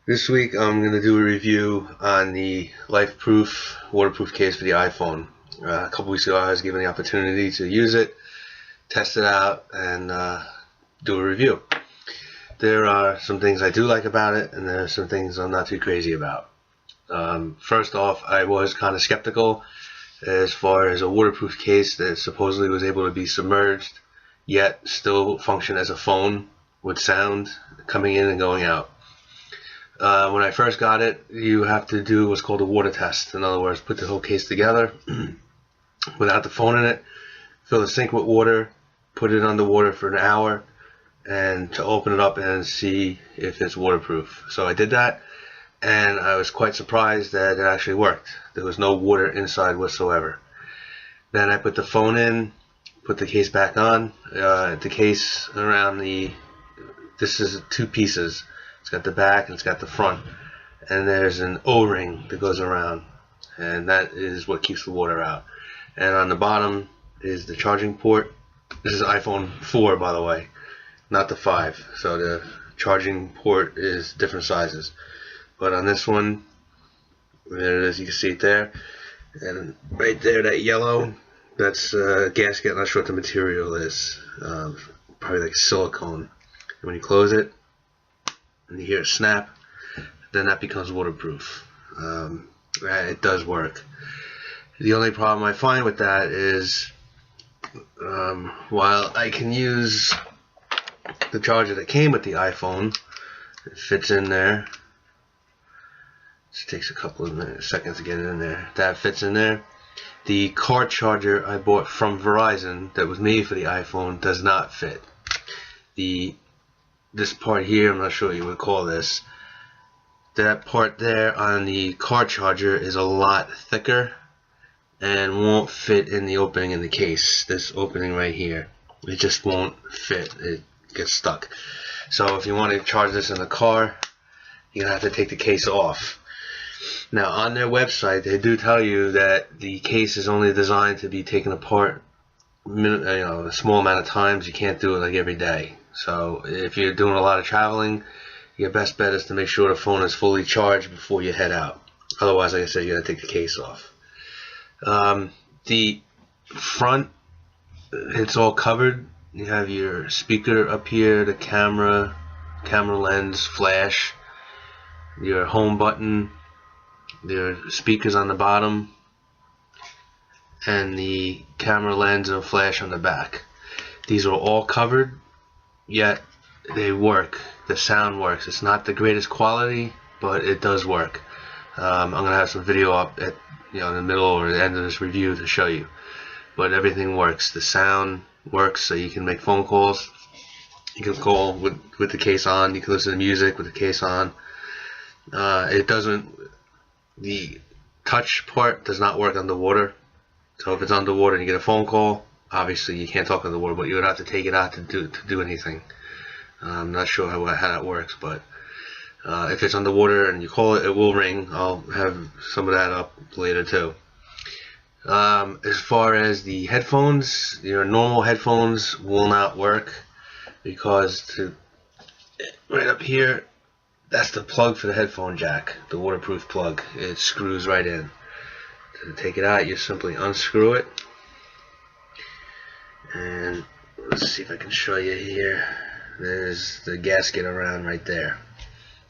This week I'm going to do a review on the LIFEPROOF waterproof case for the iPhone. A couple weeks ago I was given the opportunity to use it, test it out, and do a review. There are some things I do like about it, and there are some things I'm not too crazy about. First off, I was kind of skeptical as far as a waterproof case that supposedly was able to be submerged yet still function as a phone with sound coming in and going out. When I first got it, you have to do what's called a water test. In other words, put the whole case together without the phone in it, fill the sink with water, put it underwater for an hour, and to open it up and see if it's waterproof. So I did that, and I was quite surprised that it actually worked. There was no water inside whatsoever. Then I put the phone in, put the case back on. The case around this is two pieces. It's got the back and it's got the front, and there's an O-ring that goes around, and that is what keeps the water out. And on the bottom is the charging port. This is iPhone 4, by the way, not the 5, so the charging port is different sizes. But on this one, there it is, you can see it there, and right there, that yellow, that's a gasket. I'm not sure what the material is, probably like silicone. And when you close it and you hear it snap, then that becomes waterproof. It does work. The only problem I find with that is while I can use the charger that came with the iPhone, it fits in there. Just takes a couple of seconds to get it in there. That fits in there. The car charger I bought from Verizon that was made for the iPhone does not fit. This part here, I'm not sure what you would call this. That part there on the car charger is a lot thicker and won't fit in the opening in the case. This opening right here, it just won't fit. It gets stuck. So if you want to charge this in the car, you're gonna have to take the case off. Now on their website, they do tell you that the case is only designed to be taken apart a small amount of times. You can't do it like every day. So if you're doing a lot of traveling, your best bet is to make sure the phone is fully charged before you head out. Otherwise, like I said, you gotta take the case off. The front, it's all covered. You have your speaker up here, the camera lens, flash, your home button, your speakers on the bottom, and the camera lens and flash on the back. These are all covered, yet they work. The sound works. It's not the greatest quality, but it does work. I'm gonna have some video up at in the middle or the end of this review to show you. But everything works. The sound works, so you can make phone calls. You can call with the case on. You can listen to music with the case on. It doesn't. The touch part does not work underwater. So if it's underwater and you get a phone call, obviously you can't talk underwater, but you would have to take it out to do anything. I'm not sure how that works, but if it's underwater and you call it, it will ring. I'll have some of that up later too. As far as the headphones, your normal headphones will not work because right up here, that's the plug for the headphone jack, the waterproof plug. It screws right in. To take it out, you simply unscrew it, and let's see if I can show you here. There's the gasket around right there.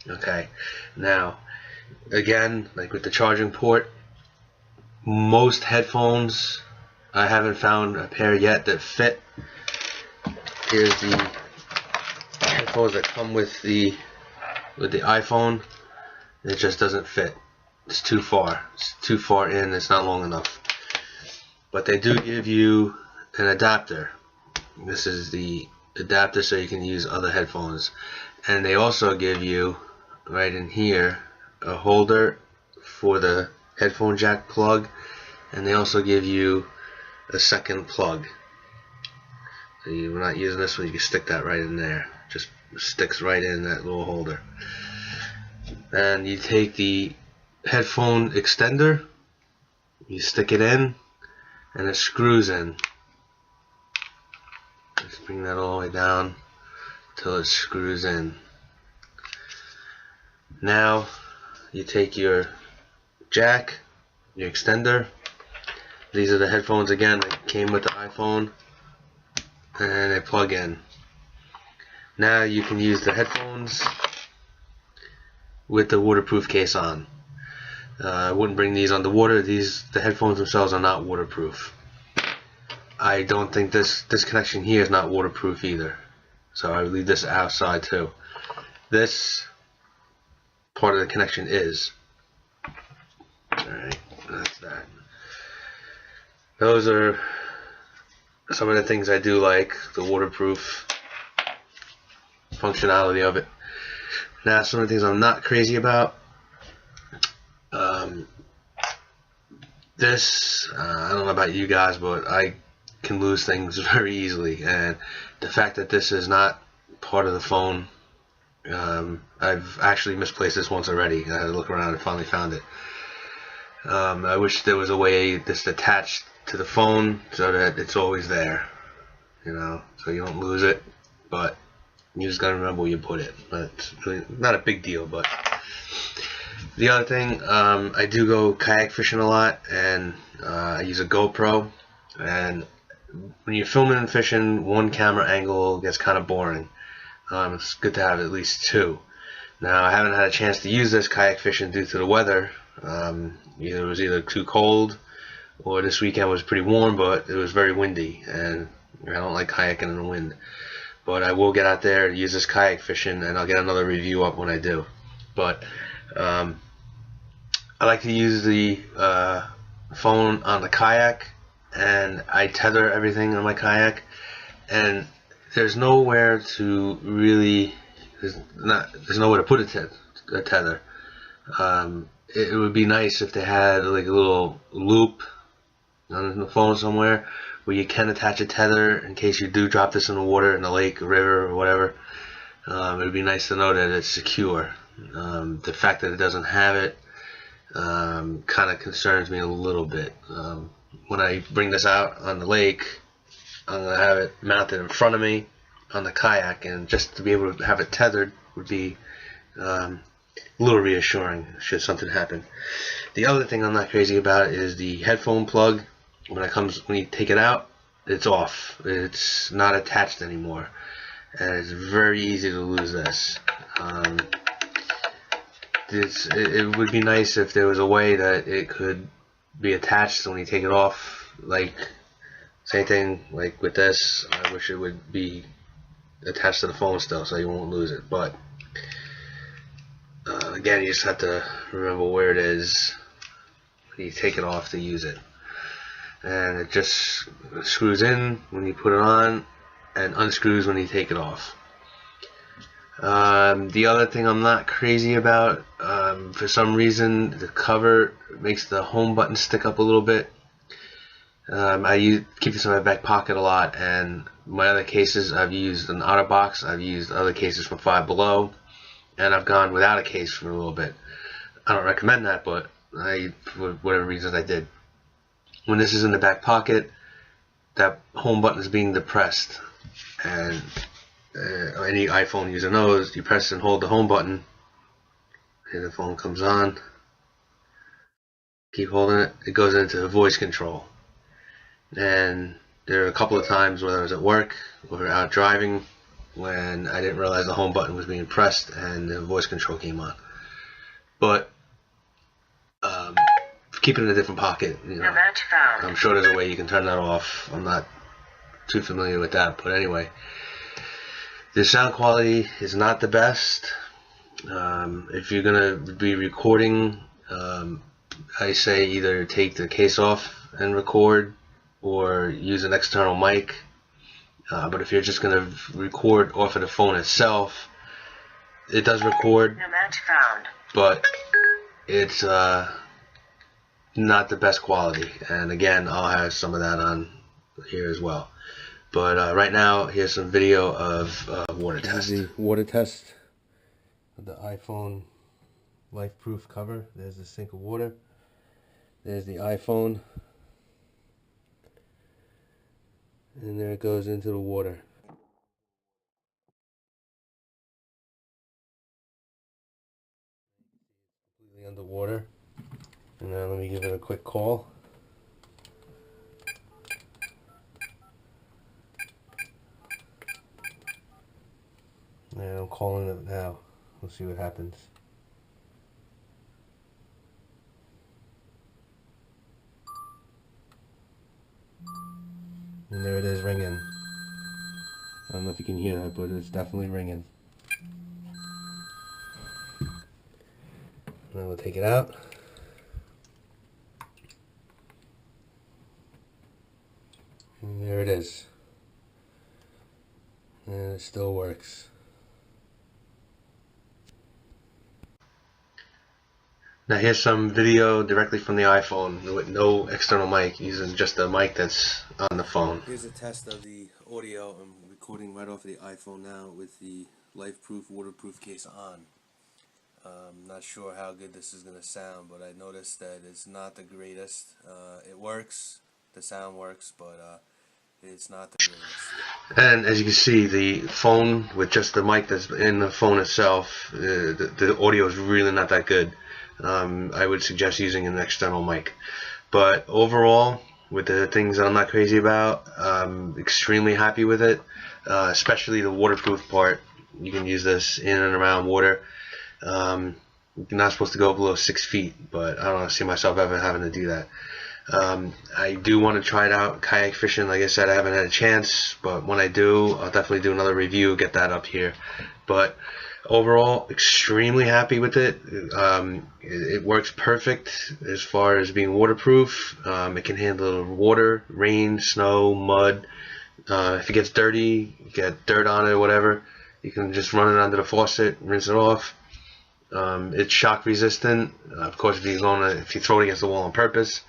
Okay, now again, like with the charging port, most headphones, I haven't found a pair yet that fit. Here's the headphones that come with the iPhone. It just doesn't fit. It's too far. It's too far in. It's not long enough. But they do give you an adapter. This is the adapter so you can use other headphones. And they also give you right in here a holder for the headphone jack plug, and they also give you a second plug. So you're not using this one, you can stick that right in there. Just sticks right in that little holder. And you take the headphone extender, you stick it in, and it screws in. Just bring that all the way down until it screws in. Now you take your jack, your extender. These are the headphones again that came with the iPhone, and they plug in. Now you can use the headphones with the waterproof case on. I wouldn't bring these on the water. The headphones themselves are not waterproof. I don't think this connection here is not waterproof either, so I would leave this outside too. This part of the connection is. Alright, that's that. Those are some of the things I do like, the waterproof functionality of it. Now, some of the things I'm not crazy about. I don't know about you guys, but I can lose things very easily, and the fact that this is not part of the phone, I've actually misplaced this once already. I had to look around and finally found it. I wish there was a way this attached to the phone so that it's always there, so you don't lose it, but you just gotta remember where you put it. But it's really not a big deal. But the other thing, I do go kayak fishing a lot, and I use a GoPro, and when you're filming and fishing, one camera angle gets kind of boring. It's good to have at least two. Now, I haven't had a chance to use this kayak fishing due to the weather. It was either too cold, or this weekend was pretty warm, but it was very windy, and I don't like kayaking in the wind. But I will get out there and use this kayak fishing, and I'll get another review up when I do. But I like to use the phone on the kayak, and I tether everything on my kayak, and there's nowhere to really, there's nowhere to put a tether. It would be nice if they had like a little loop on the phone somewhere where you can attach a tether in case you do drop this in the water, in the lake, or river, or whatever. It would be nice to know that it's secure. The fact that it doesn't have it kind of concerns me a little bit. When I bring this out on the lake, I'm going to have it mounted in front of me on the kayak, and just to be able to have it tethered would be a little reassuring should something happen. The other thing I'm not crazy about is the headphone plug. When you take it out, it's off. It's not attached anymore, and it's very easy to lose this. It would be nice if there was a way that it could be attached when you take it off. Like, same thing like with this. I wish it would be attached to the phone still, so you won't lose it. But again, you just have to remember where it is when you take it off to use it. And it just screws in when you put it on, and unscrews when you take it off. The other thing I'm not crazy about, for some reason the cover makes the home button stick up a little bit. I keep this in my back pocket a lot, and my other cases I've used an OtterBox, I've used other cases from Five Below, and I've gone without a case for a little bit. I don't recommend that, but for whatever reasons I did. When this is in the back pocket, that home button is being depressed, and any iPhone user knows you press and hold the home button and the phone comes on. Keep holding it, it goes into voice control. And there are a couple of times when I was at work or out driving when I didn't realize the home button was being pressed and the voice control came on. But keep it in a different pocket. I'm sure there's a way you can turn that off. I'm not too familiar with that, but anyway, the sound quality is not the best. If you're gonna be recording, I say either take the case off and record, or use an external mic. But if you're just gonna record off of the phone itself, it does record, but it's not the best quality. And again, I'll have some of that on here as well. But right now, here's some video of water test. This is the water test of the iPhone LIFEPROOF cover. There's the sink of water. There's the iPhone. And there it goes into the water. . water. And now let me give it a quick call. And I'm calling it now. We'll see what happens. And there it is ringing. I don't know if you can hear that, but it's definitely ringing. Now we'll take it out. And there it is. And it still works. Now here's some video directly from the iPhone with no external mic, using just the mic that's on the phone. Here's a test of the audio. I'm recording right off of the iPhone now with the LIFEPROOF waterproof case on. I'm not sure how good this is going to sound, but I noticed that it's not the greatest. It works, the sound works, but it's not the greatest. And as you can see, the phone with just the mic that's in the phone itself, the audio is really not that good. I would suggest using an external mic. But overall, with the things that I'm not crazy about, I'm extremely happy with it, especially the waterproof part. You can use this in and around water. You're not supposed to go below 6 feet, but I don't see myself ever having to do that. I do want to try it out, kayak fishing. Like I said, I haven't had a chance, but when I do, I'll definitely do another review, get that up here. But overall, extremely happy with it. It works perfect as far as being waterproof. It can handle water, rain, snow, mud. If it gets dirty, get dirt on it or whatever, you can just run it under the faucet, rinse it off. It's shock resistant. Of course, if you throw it against the wall on purpose,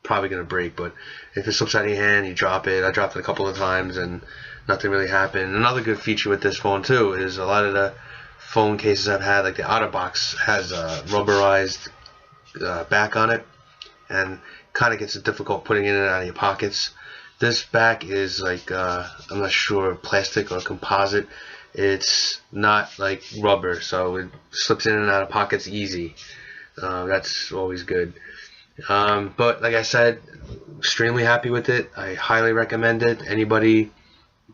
probably gonna break. But if it slips out of your hand, you drop it. I dropped it a couple of times and nothing really happened. Another good feature with this phone too is a lot of the phone cases I've had, like the OtterBox, has a rubberized back on it, and kind of gets it difficult putting it in and out of your pockets. This back is like I'm not sure, plastic or composite. It's not like rubber, so it slips in and out of pockets easy. That's always good. But like I said, extremely happy with it. I highly recommend it. Anybody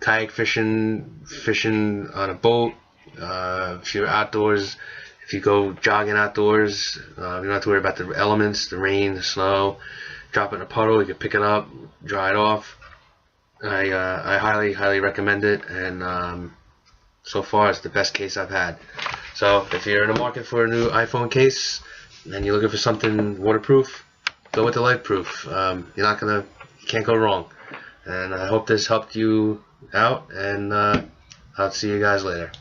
kayak fishing on a boat, if you're outdoors, if you go jogging outdoors, you don't have to worry about the elements, the rain, the snow. Drop it in a puddle, you can pick it up, dry it off. I highly recommend it, and so far it's the best case I've had. So if you're in the market for a new iPhone case and you're looking for something waterproof, go with the LIFEPROOF. You can't go wrong. And I hope this helped you out, and I'll see you guys later.